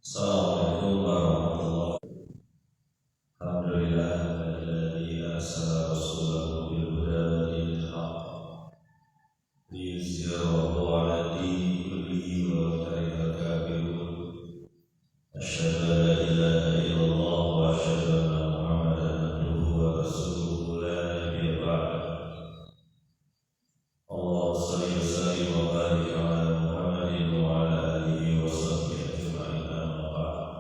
Assalamualaikum warahmatullahi wabarakatuh. Alhamdulillahilladzi arsala rasulahu bil huda wa dinil haqq liyuzhirahu 'ala dini kullihi walau karihal kafirun. Asyhadu an la ilaha illallah wa asyhadu anna Muhammadan abduhu wa rasuluhu la nabiyya ba'dahu. Allahumma shalli wa sallim wa barik 'ala Muhammadin wa 'ala alihi wa sahbihi ajma'in. Amma ba'd.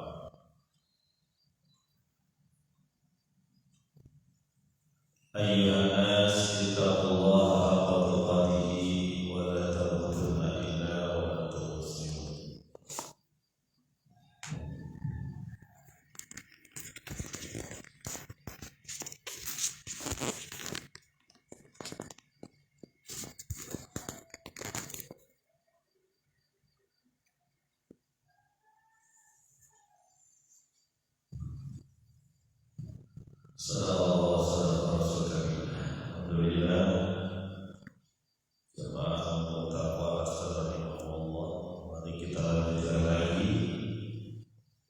Ayyuhan nas ittaqullaha haqqa tuqatih wa la tamutunna illa wa antum muslimun. Sallallahu alaihi wasallam. Alhamdulillah. Jemaah kaum taqwa astagfirullah. Mari kita lanjutkan lagi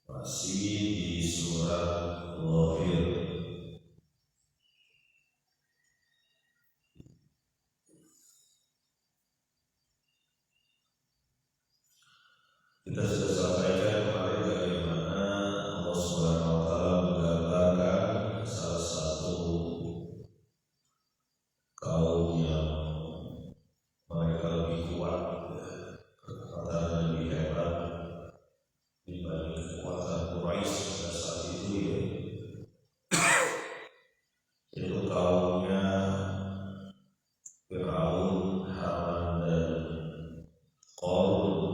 masih di surat Ghafir. Kita sudah sampaikan kemarin bagaimana Allah Subhanahu wa taala menggambarkan salah satu kaum yang mereka lebih kuat, kekuatan lebih hebat dibanding kekuatan Quraisy pada saat itu, yaitu kaumnya Fir'aun, Haman, dan Qarun.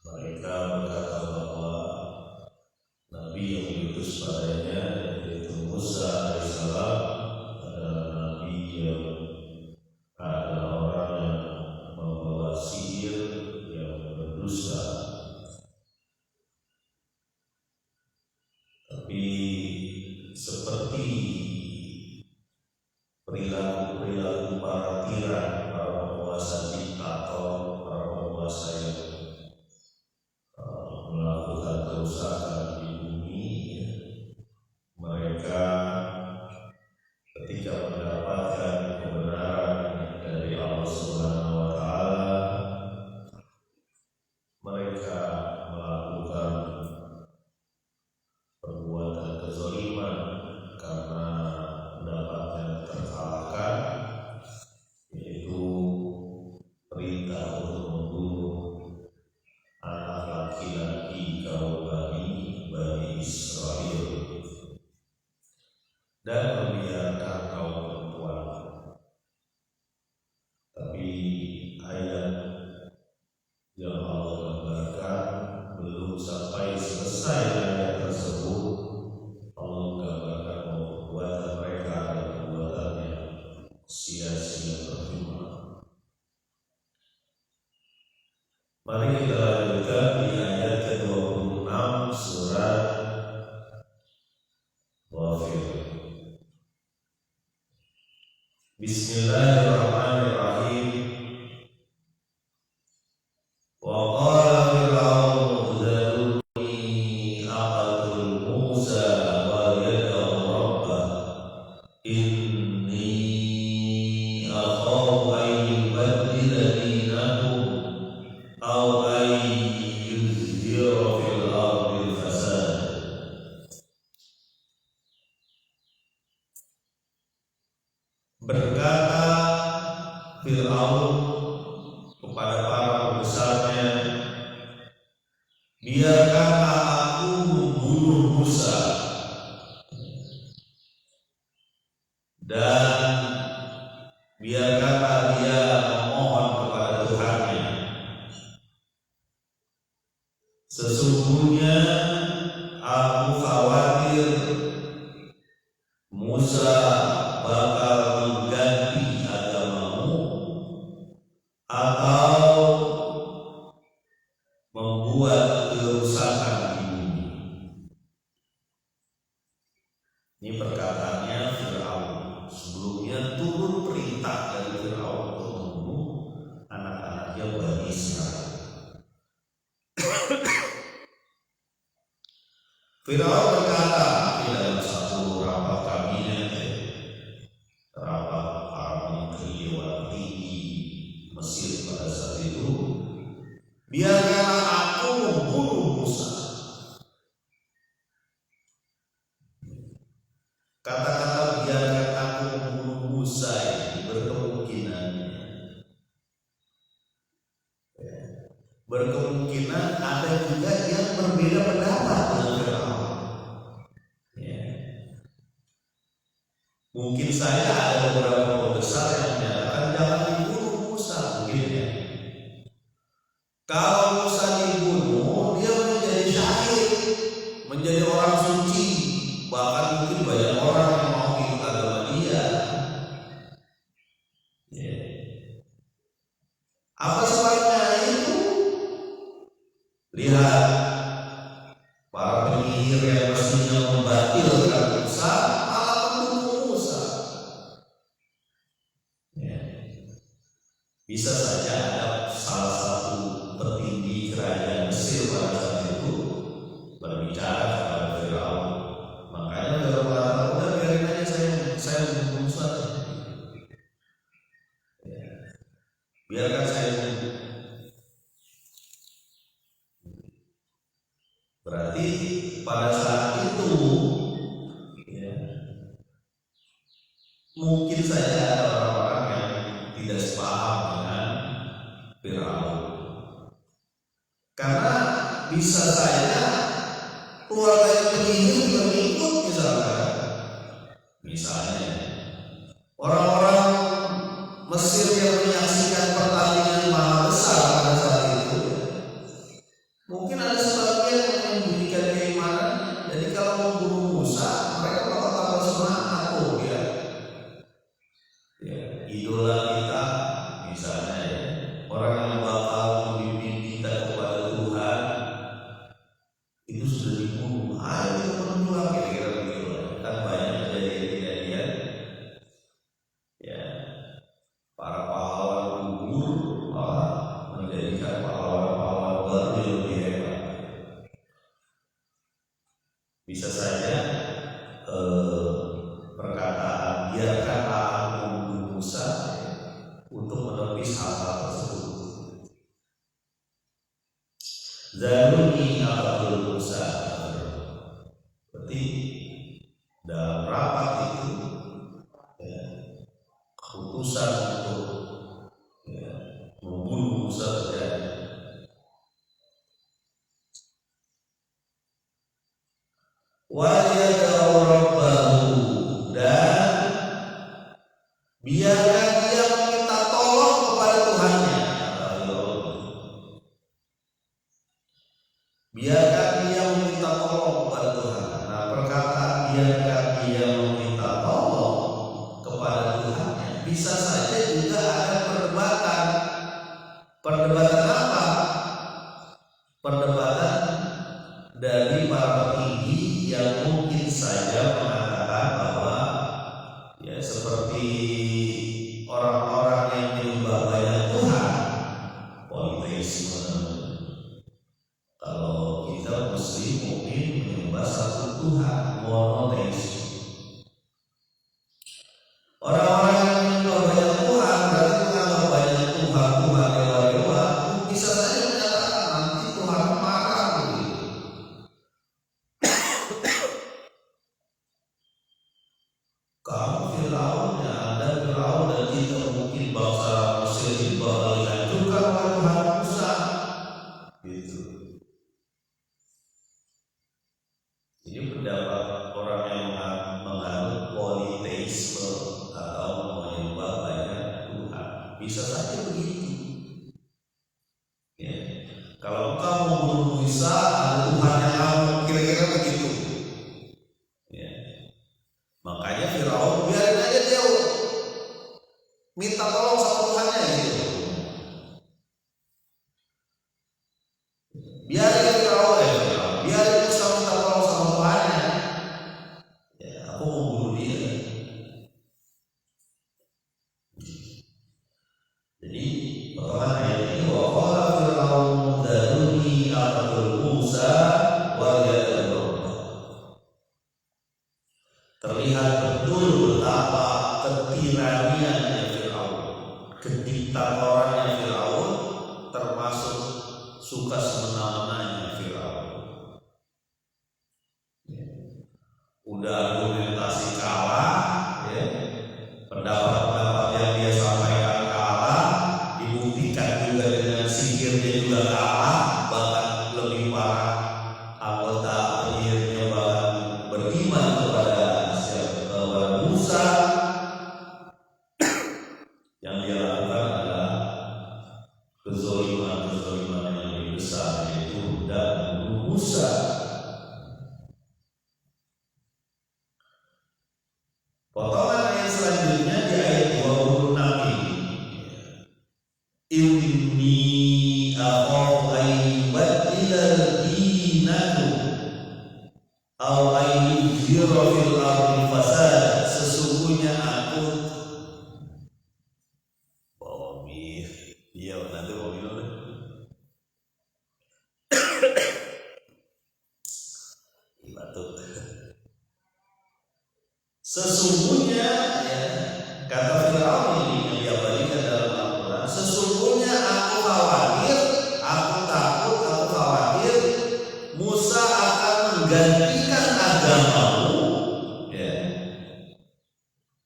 Mereka berkata bahwa Nabi yang diutus padanya, yaitu Musa alaihissalam, adalah Nabi yang adalah orang yang membawa sihir, yang berdusta. Tapi seperti perilaku para tiran, para penguasa diktator, para penguasa yang melakukan kerusakan di bumi, mereka ketika mendapatkan kebenaran dari Allah Subhanahu wa taala, mereka melakukan perbuatan kezaliman karena mendapatkan terkalahkan, yaitu perintah untuk membunuh anak laki-laki kaum Bani Israel dan membiarkan kaum perempuan. Tapi ayat yang Allah gambarkan belum sampai selesai ayat tersebut, Allah menggambarkan bahwa perbuatan mereka adalah perbuatan yang sia-sia percuma. Mari kita lanjutkan di ayat ke-26 surat Ghafir. Bismillahirrahmanirrahim. Wa qala fir'aunu dzaruni aqtul Musa wa yad'u rabbah inni akhafu an yubaddila dinakum aw ay yuzhira fil ardi fasad. Berkata Fir'aun kepada para pembesarnya, biarkanlah aku membunuh Musa dan biarkanlah dia memohon kepada Tuhannya. Sesungguhnya aku khawatir Musa bakal mengganti agamamu atau membuat kerusakan di bumi. Ini perkataannya Fir'aun. Sebelumnya turun perintah dari Fir'aun untuk membunuh anak-anaknya Bani Israel. Firaun berkata di dalam satu rapat kabinet, rapat para menteri dewan tinggi Mesir pada saat itu, biarkanlah aku membunuh Musa. Kata-kata biarkan aku membunuh Musa ini berkemungkinan ada juga yang berbeda pendapat dengan Firaun. Mungkin saja ada beberapa besar yang menyatakan jangan dibunuh Musa, mungkin ya. Kalau Musa dibunuh, dia menjadi syahid, menjadi orang suci, bahkan mungkin banyak orang yang mau ikut agama dia. Apa sebabnya itu? Lihat, para penyihir yang mestinya membatalkan Musa malah mendukung Musa. Bisa saja ada salah satu petinggi kerajaan Mesir pada saat itu berbicara kepada Firaun. Makanya Firaun berkata, udah biarin aja saya mendukung Musa. Biarkan saya mendukung. Berarti pada saat itu mungkin saja ada orang-orang yang tidak sepaham dengan Firaun, karena bisa saja keluarga penyihir juga ikut, misalnya orang-orang Mesir yang menyaksikan pertandingan maha besar pada saat itu, mungkin ada sebagian yang memberikan keimanan. Jadi kalau membunuh Musa, mereka bakal tambah semangat. Idola kita misalnya orang yang bakal membimbing kita kepada Tuhan itu sudah dibunuh. Ayo kita berdoa, kira-kira begitu. Kan banyak kejadian-kejadian para pahlawan gugur malah menjadikan pahlawan-pahlawan baru yang lebih hebat. Bisa saja perkataan biarkan aku membunuh Musa untuk menepis hal-hal tersebut. Zaruni aqtul Musa. Berarti dalam rapat itu keputusan untuk membunuh Musa terjadi. Wajah Rabbahu, dan biarkan dia meminta tolong kepada Tuhannya. Biarkan dia meminta tolong kepada Tuhan. Nah, perkataan biarkan dia meminta tolong kepada Tuhannya bisa saja juga ada perdebatan. Perdebatan apa? Perdebatan dari para petinggi yang mungkin saja mengatakan bahwa seperti orang-orang yang menyembah banyak Tuhan, politeisme. Kalau kita Muslim mungkin menyembah satu Tuhan, monoteisme. Orang-orang yang menyembah banyak Tuhan berarti menganggap banyak Tuhan dewa-dewa, bisa saja menyatakan nanti Tuhan marah begitu. Kamu Firaun, Anda Firaun, dan kita mungkin bangsa Mesir ini bakal dihancurkan oleh Tuhan Musa. Gitu. Ini pendapat orang yang menganut politeisme atau menyembah banyak Tuhan. Bisa saja begitu. Kalau kamu membunuh Musa, ada Tuhan yang kamu, kira-kira begitu. Makanya Firaun biarin aja dia minta tolong sama Tuhannya gitu. Biarin Firaun, biarin Musa minta tolong sama Tuhannya. Aku mau bunuh dia. Jadi potongan ayat ini waqala Firaun dzaruni aqtul Musa wa yad'u. suka semena-menanya Firaun. Udah argumentasi kalah, ya. Pendapat-pendapat yang dia sampaikan kalah, dibuktikan juga dengan sihirnya juga kalah, bahkan lebih parah, anggota penyihirnya bahkan beriman kepada Musa. Yang dia lakukan adalah kezaliman yang lebih besar, yaitu dan Musa. Potongan ayat selanjutnya di ayat 26 ini. Inni akhafu an yubaddila dinakum aw an yuzhira fil ardi fasad. Sesungguhnya aku nanti batuk. Sesungguhnya, ya, kata Firaun ini yang diabadikan dalam Al-Quran, sesungguhnya aku khawatir Musa akan menggantikan agamamu, ya,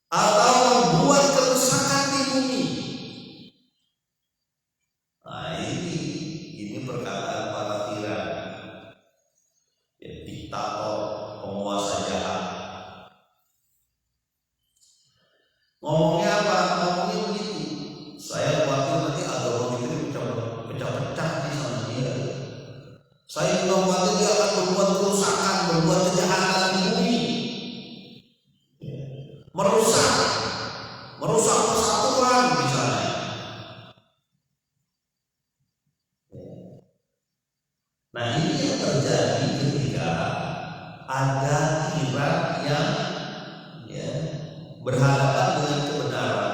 atau membuat kerusakan di bumi. Nah, ini perkataan para tiran, ya, diktator, penguasa jahat. Ngomongnya apa? Ngomongnya begitu. Saya khawatir nanti agama kita pecah-pecah di sana dia. Saya juga khawatir dia akan berbuat kerusakan, berbuat kejahatan di bumi, merusak persatuan misalnya. Nah, ini yang terjadi ketika ada tiran yang, ya, berhadapan dengan kebenaran,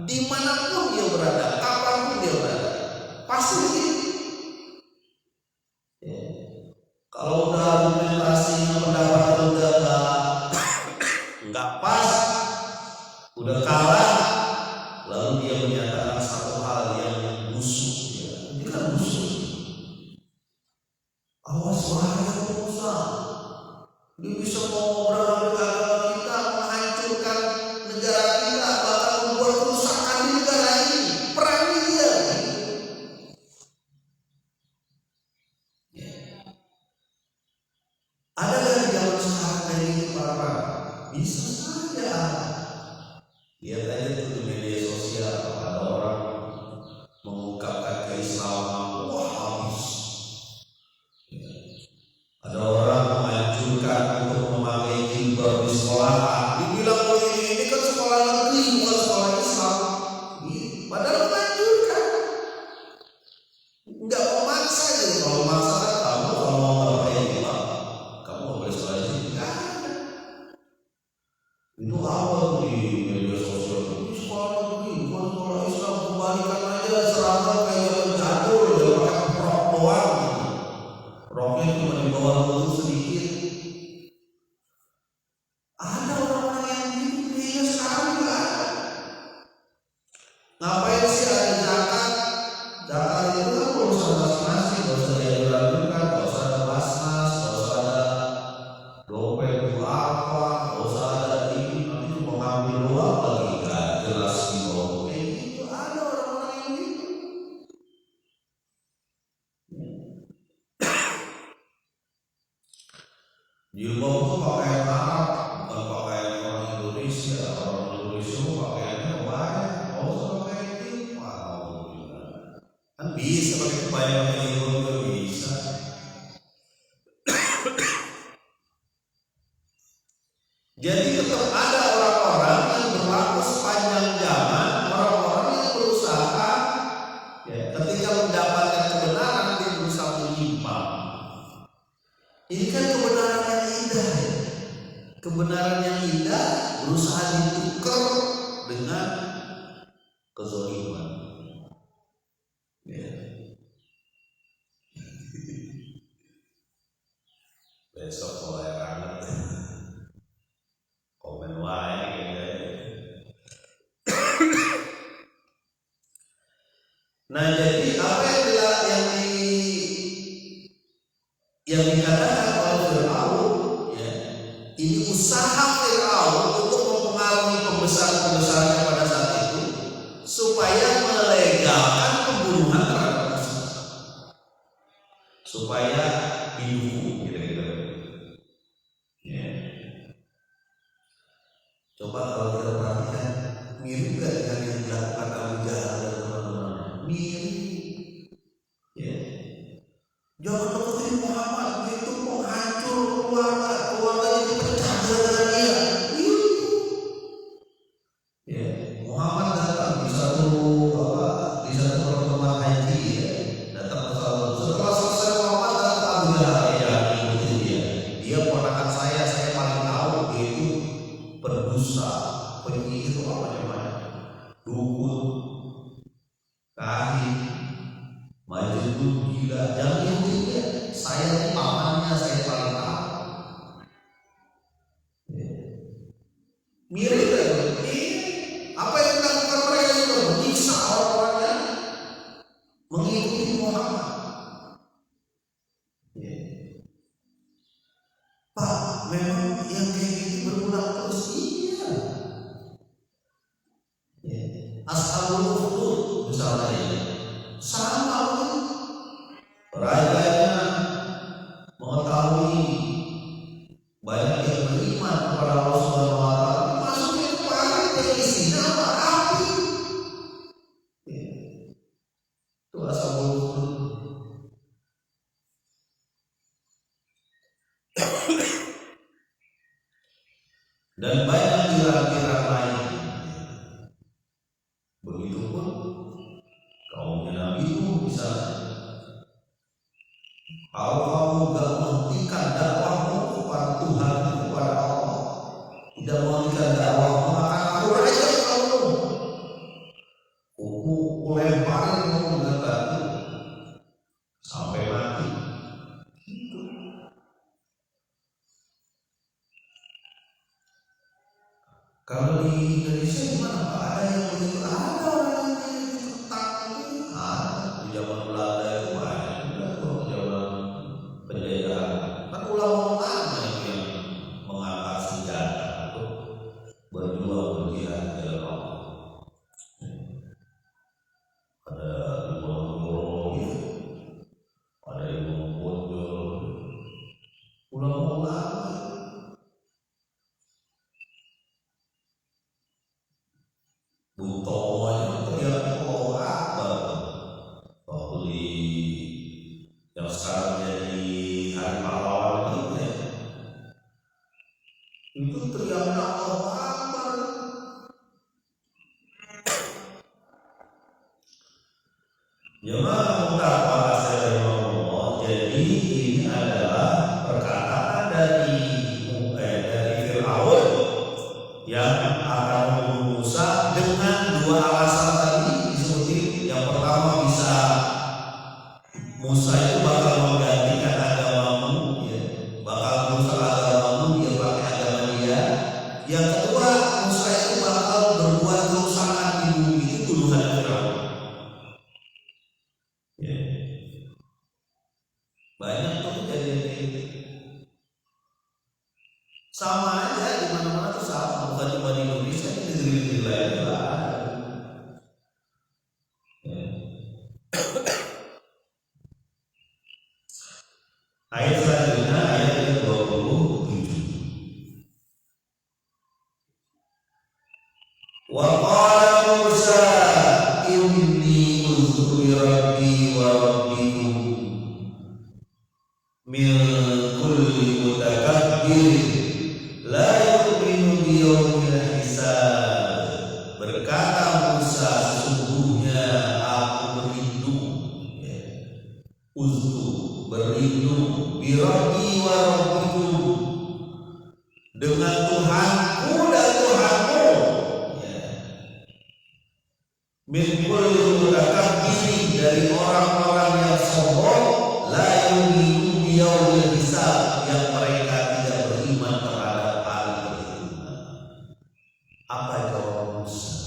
dimanapun dia berada, kapanpun dia berada, pasti begitu. Ya. Kalau udah argumentasinya, pendapatnya udah nggak pas, udah kalah, lalu dia menyatakan satu hal yang busuk, ya. Ini kan busuk. Awas bahaya Musa, dia bisa ngobrol dengan agama kita, menghancurkan negara kita, bahkan membuat kerusakan di negara ini. Perangi dia. Ya. Ada dari zaman sekarang kayak gitu Pak? Bisa saja. Lihat aja tuh di media sosial, ada orang mengungkapkan keislaman, wah habis. Ya. Ada orang menghancurkan untuk memakai jilbab di sekolah. Dibilang ini kan sekolah negeri, bukan sekolah Islam. Padahal menghancurkan. Enggak memaksa gitu. Kalau memaksa kan kamu kalau mau pakai jilbab, kamu nggak boleh sekolah di sini. Enggak ada. Itu apa di media sosial? Ini sekolah negeri, bukan sekolah Islam. Kembalikan aja seragam kayak zaman jadul, jangan pakai rok doang. Roknya cuma di bawah lutut sedikit. Ada orang-orang yang begitu, dia sekarang juga ada. Ngapain sih ada zakat? Zakat itu kan urusan masing-masing, gak usah diragukan, gak usah ada basnas, gak usah ada dompet itu apa, gak usah ada ini, nanti cuma ngambil doang lagi, gak jelas di bawah. Kayak gitu, ada orang-orang yang gitu. Jilbab itu pakaian Arab, bukan pakaian orang Indonesia. Orang Indonesia pakaiannya banyak, nggak usah pakai jilbab. Kan bisa pakai kebaya, pakai jilbab juga bisa. Jadi tetap ada orang-orang yang berlaku sepanjang zaman, orang-orang yang berusaha, ya, ketika mendapatkan kebenaran dia berusaha menyimpang. Ini kan kebenaran yang indah, ya. Kebenaran yang indah berusaha ditukar dengan kezaliman. Ya. Besok kalau yang anget komen wae gitu. Nah, jadi apa yang Yang dikatakan oleh Firaun, ya, ini usaha Firaun untuk mempengaruhi pembesar-pembesarnya pada saat itu supaya melegalkan pembunuhan terhadap Musa, supaya didukung kira-kira. Ya. Coba kalau kita perhatikan, mirip gak dengan yang dilakukan Abu Jahal dan teman-teman? Mirip. Ya. Jangan deketin Muhammad, itu penghancur keluarga dipecah gara-gara dia. Ya, Muhammad datang di satu pertemuan haji, ya, datang ke salah satu. Setelah selesai Muhammad datang Abu Jahal, ya, ikutin dia. Dia ponakan saya paling tahu dia itu berdosa, penyihir macam-macam, dukun, kahin, majnun, gila. Jangan ikutin dia. Saya ini pamannya, saya paling tahu. Ya. Mirip kan? Apa yang dilakukan mereka itu? Menyiksa orang-orang yang mengikuti Muhammad. Ya. Pak, memang yang kayak gitu berulang terus? Iya. Ya. Ashabul Ukhdud misalnya, ya, sama kan? Rajanya mengetahui banyak yang beriman kepada Allah Subhanahu wa Ta'ala, masukin ke parit yang isinya api. Ya. Itu Ashabul Ukhdud. Dan banyak kira-kira lain. Begitupun kaumnya Nabi Nuh misalnya. Kalau kamu gak menghentikan dakwahmu kepada Tuhan, kepada Allah, tidak menghentikan dakwahmu, maka aku rajam kamu. Aku lemparin kamu dengan batu sampai mati. Kalau di Indonesia gimana Pak? Ada yang begitu? Ada orang yang diketak itu. Ada. Di zaman Belanda itu banyak juga tuh, zaman penjajahan. Kan ulama-ulama yang mengangkat senjata untuk berjuang berjihad di jalan Allah. Ada Imam Nurul, ada Imam Bojol, ulama-ulama. Butomo teriak Allah Akbar. Waktu di yang sekarang jadi hari pahlawan itu, ya, itu teriaknya Allah Akbar. Jemaah mutawaf Allah. Jadi ini adalah perkataan dari Firaun yang akan membunuh Musa dengan dua alasan tadi disebutin. Yang pertama, bisa Musa itu bakal menggantikan agamamu, ya, bakal merusak agamamu, dia pakai agama dia. Yang kedua, Musa itu bakal berbuat kerusakan di bumi. Itu tuduhan Firaun. Ya. Banyak tuh kejadian ini. Sama aja di mana-mana tuh sama, bukan cuma di Indonesia, di negeri-negeri lain juga ada. Ya. Ayat selanjutnya, ayat ke-27. Wa qala Musa inni uztu bi rabbi wa rabbikum min kulli mutakabbir la yu'minu bi yaumil hisab. Berkata Musa, sesungguhnya aku berlindung, ya, uztu berlindung, bi rabbi wa rabbikum, dengan Tuhanku dan Tuhanmu, ya, min kulli mutakabbir, dari orang-orang yang sombong, la yu'minu bi yaumil hisab, yang mereka tidak beriman terhadap hari perhitungan. Apa jawab Musa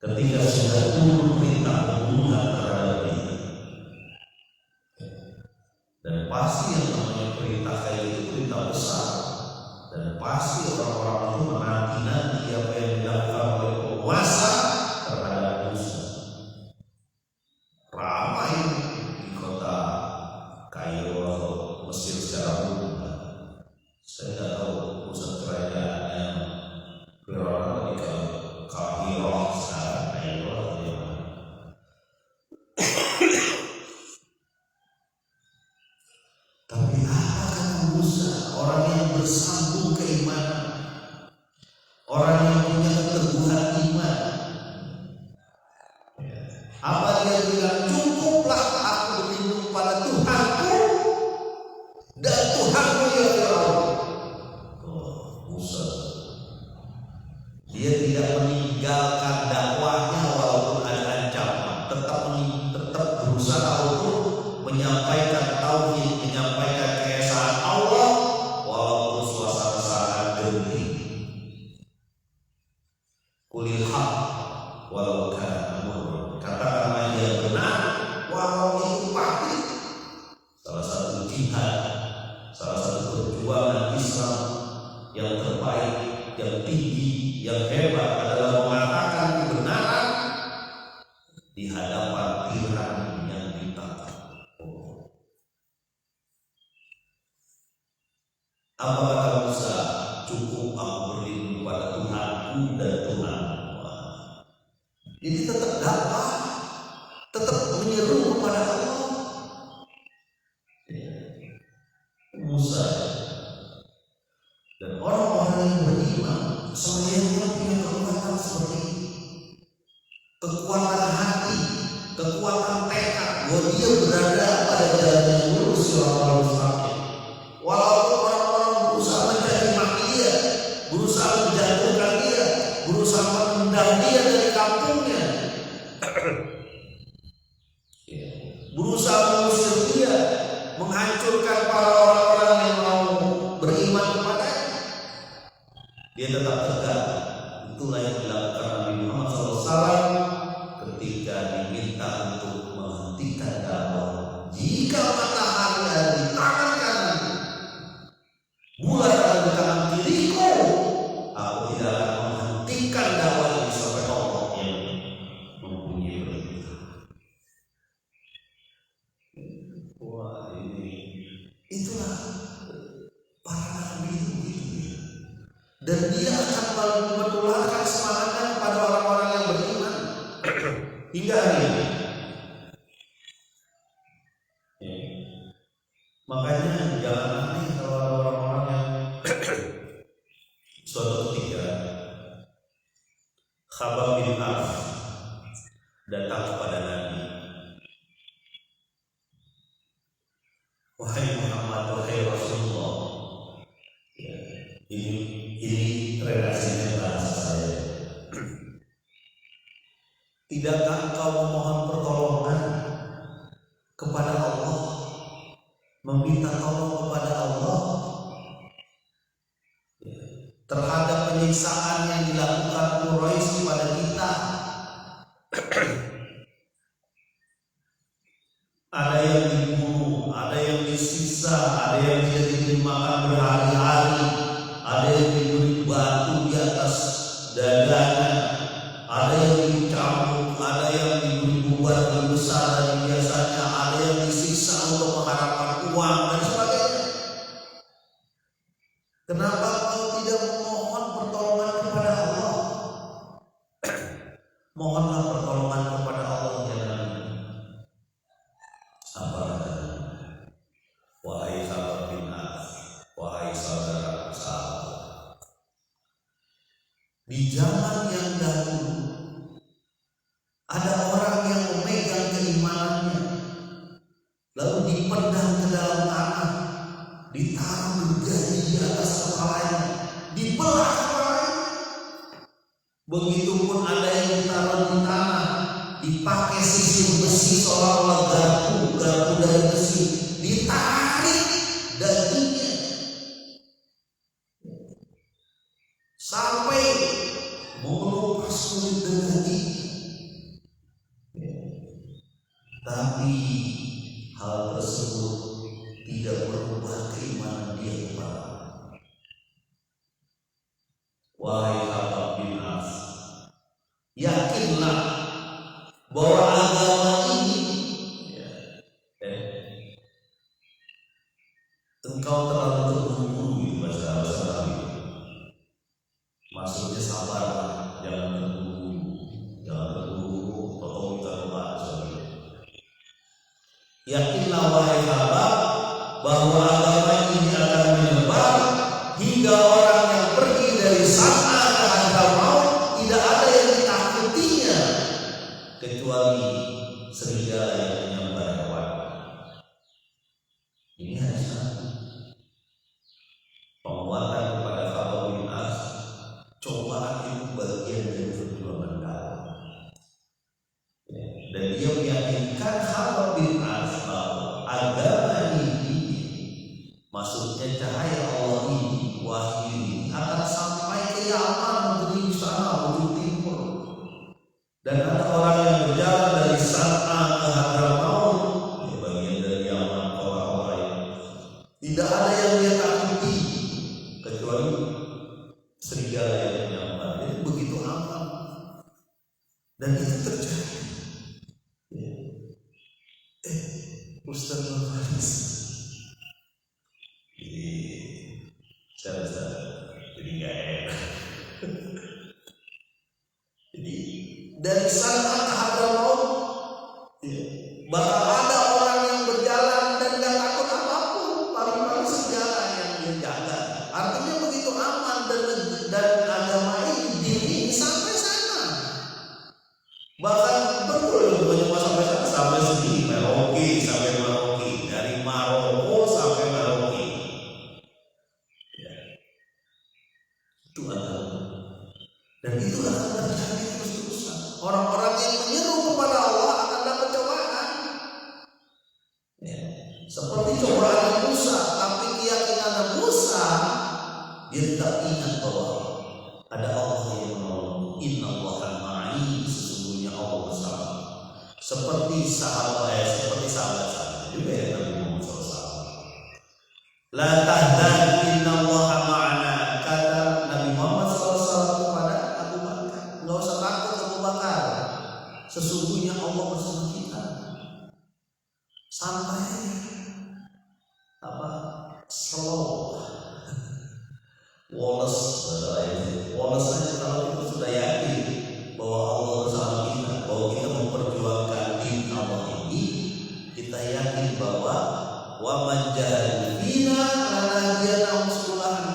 ketika sudah turun perintah pembunuhan terhadap dia? pasti yang namanya perintah kayak itu perintah besar, dan pasti orang-orang itu menanti-nanti apa yang dilakukan oleh penguasa terhadap Musa. Ramai di kota Kairo atau Mesir secara umum. Saya tidak tahu pusat kerajaannya Firaun di Kairo sekarang Kairo atau di mana. Tapi apa kata Musa? Orang yang bersambung keimanan, orang yang punya keteguhan iman. Apa dia bilang? Cukuplah aku berlindung pada Tuhanku dan Tuhanmu ya Firaun. Musa, dia tidak meninggalkan dakwahnya walaupun ada ancaman, tetap berusaha untuk menyampaikan tauhid, menyampaikan keesaan Allah walaupun suasana sangat genting. Qulil haq walau kana murran, katakanlah yang benar walau itu pahit. Salah satu jihad, salah satu perjuangan Islam yang terbaik, yang tinggi, yang hebat adalah mengatakan kebenaran di hadapan tyranni yang ditentang. Apa kata Musa? Cukup aku berlindung pada Tuhanku dan Tuhanmu. Jadi tetap dakwah, tetap menyeru kepada Allah. Musa dan orang-orang yang beriman semuanya punya kekuatan seperti ini, kekuatan hati, kekuatan tekad bahwa dia berada pada jalan yang lurus orang-orang mustaqim. Walaupun orang-orang berusaha mencaci maki dia, berusaha menjatuhkan dia, berusaha menendang dia dari kampungnya, berusaha mengusir dia, menghancurkan para orang-orang yang mau beriman kepadanya, dia tetap tegak. Itulah yang dilakukan Nabi Muhammad SAW ketika diminta untuk menghentikan dakwah. Jika matahari ada di tangan kanan, bulan ada di tangan kiriku, aku tidak akan menghentikan dakwah ini sampai Allah yang mempunyai perintah. Wah, itulah para nabi itu begitu. Dan dia akan menularkan semangatnya kepada orang-orang yang beriman hingga hari ini. Makanya jangan aneh kalau ada orang-orang yang suatu ketika Khabbab bin Araf datang kepada Nabi. Wahai Muhammad, wahai Rasulullah. Ini relasinya bahasa saya. Tidakkah engkau memohon pertolongan kepada Allah, meminta tolong kepada Allah terhadap penyiksaan yang dilakukan Quraisy pada kita? Ada yang dibunuh, ada yang disiksa, ada yang tidak diberi makan berhari-hari, ada yang diberi batu di atas dadanya, ada yang dicambuk, ada yang diberi beban lebih besar dari biasanya, ada yang disiksa untuk mengharapkan uang dan sebagainya. Kenapa kau tidak memohon pertolongan kepada Allah? Mohonlah pertolongan kepada Allah ya Nabi. Apa katanya? Wahai sahabat bin Araf, wahai saudara sahabat, di zaman yang dahulu ada orang yang memegang keimanannya lalu dipendam ke dalam tanah, ditaruh gergaji di atas kepalanya, dibelah kepalanya. Begitupun ada yang ditaruh di tanah, dipakai sisir besi seolah-olah garpu dari besi, ditarik dagingnya sampai mengelupas kulit dan dagingnya. Tapi hal tersebut tidak engkau terlalu terburu-buru gitu bahasa Arab. Maksudnya sabarlah, jangan terburu-buru, potong kita doa saudara. Yakinlah wahai sahabat bahwa agama ini akan menyebar hingga orang yang pergi dari San'a ke Hadramaut tidak ada yang ditakutinya kecuali serigala yang menyambar hewan. Ini hadis Nabi. Penguatan kepada Khabbab bin As, cobaan itu bagian dari perjuangan dakwah. Dan dia meyakinkan Khabbab bin As bahwa agama ini, maksudnya cahaya Allah ini, wahyu ini akan sampai ke Yaman, untuk di sana, untuk timur. Dan ada orang yang berjalan dari San'a ke Hadramaut, bagian dari Yaman, kota-kota ini. Tidak ada yang dia takuti kecuali serigala yang menyambar. Itu begitu aman. Dan itu terjadi. Ustaz Nurhalis. Jadi nggak enak. Jadi dari sana ke Hadramaut, bakal ada orang yang berjalan dan nggak takut apapun, paling-paling serigala yang dia jaga. Artinya begitu aman dan agama ini sampai sana. Bahkan betul bukan sampai sana, sampai sini Merauke, sampai Merauke, dari Maroko sampai Merauke. Itu agama. Dan itu akan terjadi terus-terusan. Orang-orang yang menyeru kepada Allah akan dapat cobaan. Seperti cobaan Musa, tapi keyakinan Musa, dia tidak ingat bahwa ada Allah yang menolong. Innallaha ma'i, sesungguhnya Allah bersama. Seperti sahabat saya juga ya Nabi Muhammad SAW. La tahzan innallaha ma'ana, kata Nabi Muhammad SAW kepada Abu Bakar. Enggak usah takut Abu Bakar, sesungguhnya Allah bersama kita. Santai, slow, Wallace saja kalau kita sudah yakin bahwa Allah bersama kita, bahwa kita memperjuangkan din Allah ini, kita yakin bahwa wa man jahada fina lanahdiyannahum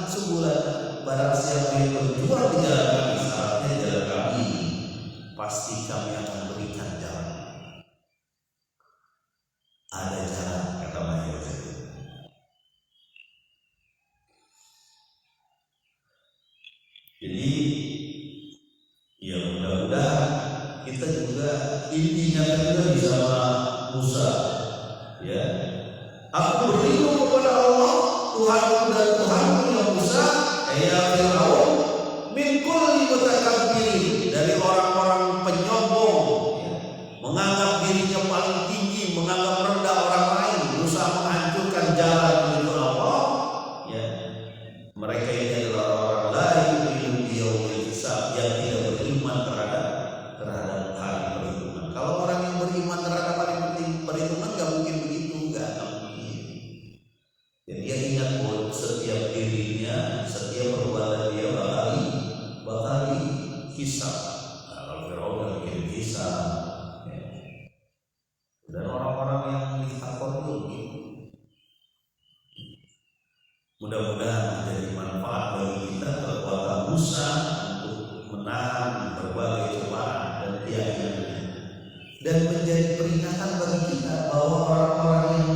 subulana. Barang siapa yang berjuang di jalan kami, syaratnya jalan kami, pasti kami akan berikan jalan. Ada jalan, kata Mahyar. Jadi ya mudah-mudahan kita juga intinya juga sama Musa, ya. Aku berlindung kepada Allah, Tuhanku dan Tuhanmu ya Musa, ya Fir'aun, min kulli mutakabbirin, dari orang-orang penyombong, ya, menganggap dirinya paling tinggi, menganggap rendah orang lain, berusaha menghancurkan jalan menuju Allah, ya. Mereka ini adalah orang lain yang tidak beriman terhadap hari perhitungan. Kalau orang yang beriman terhadap hari perhitungan nggak mungkin begitu, nggak mungkin. Jadi dia ingat bahwa setiap dirinya, setiap perbuatan dia bakal dihisab. Kalau Firaun nggak bikin hisab, ya. Dan orang-orang yang ditakut itu, mudah-mudahan menjadi manfaat bagi kita kekuatan Musa menahan berbagai cobaan dan keyakinannya, dan menjadi peringatan bagi kita bahwa orang-orang yang